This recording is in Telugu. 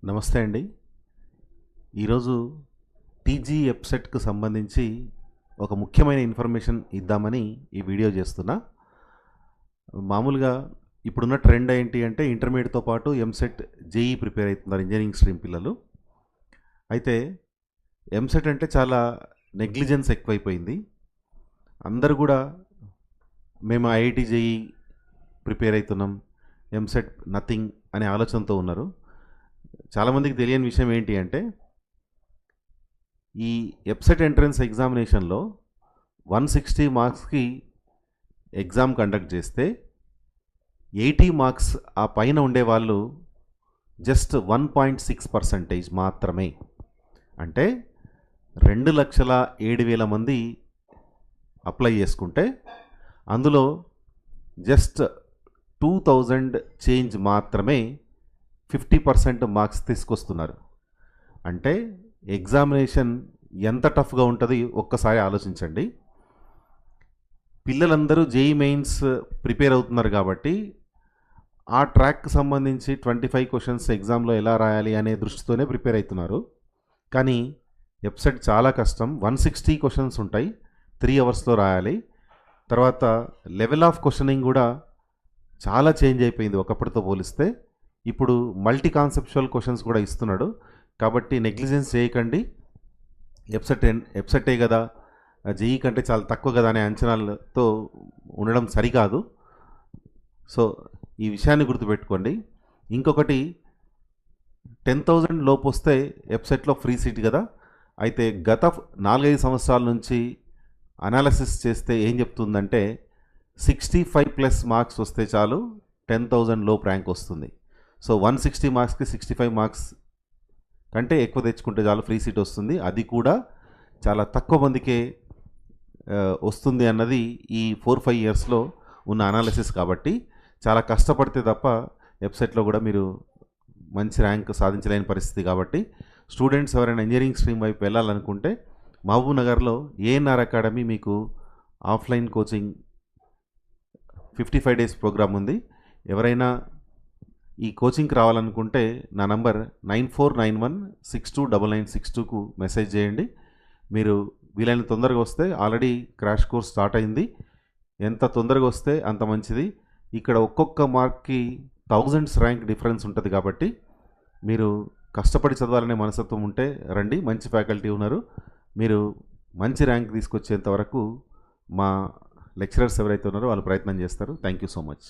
నమస్తే అండి. ఈరోజు టీజీ వెబ్‌సెట్‌కి సంబంధించి ఒక ముఖ్యమైన ఇన్ఫర్మేషన్ ఇద్దామని ఈ వీడియో చేస్తున్నా. మామూలుగా ఇప్పుడున్న ట్రెండ్ ఏంటి అంటే ఇంటర్మీడియట్‌తో పాటు ఎంసెట్, జేఈఈ ప్రిపేర్ అవుతున్నారు ఇంజనీరింగ్ స్ట్రీమ్ పిల్లలు. అయితే ఎంసెట్ అంటే చాలా నెగ్లిజెన్స్ ఎక్కువైపోయింది. అందరూ కూడా మేము ఐఐటీ, జేఈఈ ప్రిపేర్ అవుతున్నాం, ఎంసెట్ నథింగ్ అనే ఆలోచనతో ఉన్నారు. చాలామందికి తెలియని విషయం ఏంటి అంటే ఈ వెబ్సైట్ ఎంట్రన్స్ ఎగ్జామినేషన్లో 160 మార్క్స్కి ఎగ్జామ్ కండక్ట్ చేస్తే 80 మార్క్స్ ఆ పైన ఉండేవాళ్ళు జస్ట్ 1.6% మాత్రమే. అంటే 2,07,000 మంది అప్లై చేసుకుంటే అందులో జస్ట్ 2,000 చేంజ్ మాత్రమే 50% మార్క్స్ తీసుకొస్తున్నారు. అంటే ఎగ్జామినేషన్ ఎంత టఫ్గా ఉంటుంది ఒక్కసారి ఆలోచించండి. పిల్లలందరూ జేఈఈ మెయిన్స్ ప్రిపేర్ అవుతున్నారు కాబట్టి ఆ ట్రాక్కి సంబంధించి 25 క్వశ్చన్స్ ఎగ్జామ్లో ఎలా రాయాలి అనే దృష్టితోనే ప్రిపేర్ అవుతున్నారు. కానీ వెబ్సైట్ చాలా కష్టం. 160 క్వశ్చన్స్ ఉంటాయి, 3 అవర్స్లో రాయాలి. తర్వాత లెవెల్ ఆఫ్ క్వశ్చనింగ్ కూడా చాలా చేంజ్ అయిపోయింది ఒకప్పటితో పోలిస్తే. ఇప్పుడు మల్టీ కాన్సెప్చువల్ క్వశ్చన్స్ కూడా ఇస్తున్నాడు. కాబట్టి నెగ్లిజెన్స్ చేయకండి. వెబ్సైటే కదా, జేఈఈ కంటే చాలా తక్కువ కదా అనే అంచనాలతో ఉండడం సరికాదు. సో ఈ విషయాన్ని గుర్తుపెట్టుకోండి. ఇంకొకటి, 10,000 లోపు వస్తే వెబ్సైట్లో ఫ్రీ సీట్ కదా. అయితే గత 4-5 సంవత్సరాల నుంచి అనాలిసిస్ చేస్తే ఏం చెప్తుందంటే 65+ మార్క్స్ వస్తే చాలు 10,000 లోపు ర్యాంక్ వస్తుంది. సో 160 మార్క్స్కి 65 మార్క్స్ కంటే ఎక్కువ తెచ్చుకుంటే చాలు ఫ్రీ సీట్ వస్తుంది. అది కూడా చాలా తక్కువ మందికే వస్తుంది అన్నది ఈ 4-5 ఇయర్స్లో ఉన్న అనాలిసిస్. కాబట్టి చాలా కష్టపడితే తప్ప వెబ్సైట్లో కూడా మీరు మంచి ర్యాంక్ సాధించలేని పరిస్థితి. కాబట్టి స్టూడెంట్స్ ఎవరైనా ఇంజనీరింగ్ స్ట్రీమ్ వైపు వెళ్ళాలనుకుంటే మహబూబ్ నగర్లో ఏఎన్ఆర్ అకాడమీ మీకు ఆఫ్లైన్ కోచింగ్ 55 డేస్ ప్రోగ్రామ్ ఉంది. ఎవరైనా ఈ కోచింగ్కి రావాలనుకుంటే నా నంబర్ 9491629962కు మెసేజ్ చేయండి. మీరు వీలైన తొందరగా వస్తే, ఆల్రెడీ క్రాష్ కోర్స్ స్టార్ట్ అయింది. ఎంత తొందరగా వస్తే అంత మంచిది. ఇక్కడ ఒక్కొక్క మార్క్కి థౌజండ్స్ ర్యాంక్ డిఫరెన్స్ ఉంటుంది. కాబట్టి మీరు కష్టపడి చదవాలనే మనస్తత్వం ఉంటే రండి. మంచి ఫ్యాకల్టీ ఉన్నారు. మీరు మంచి ర్యాంక్ తీసుకొచ్చేంత వరకు మా లెక్చరర్స్ ఎవరైతే ఉన్నారో వాళ్ళు ప్రయత్నం చేస్తారు. Thank you so much.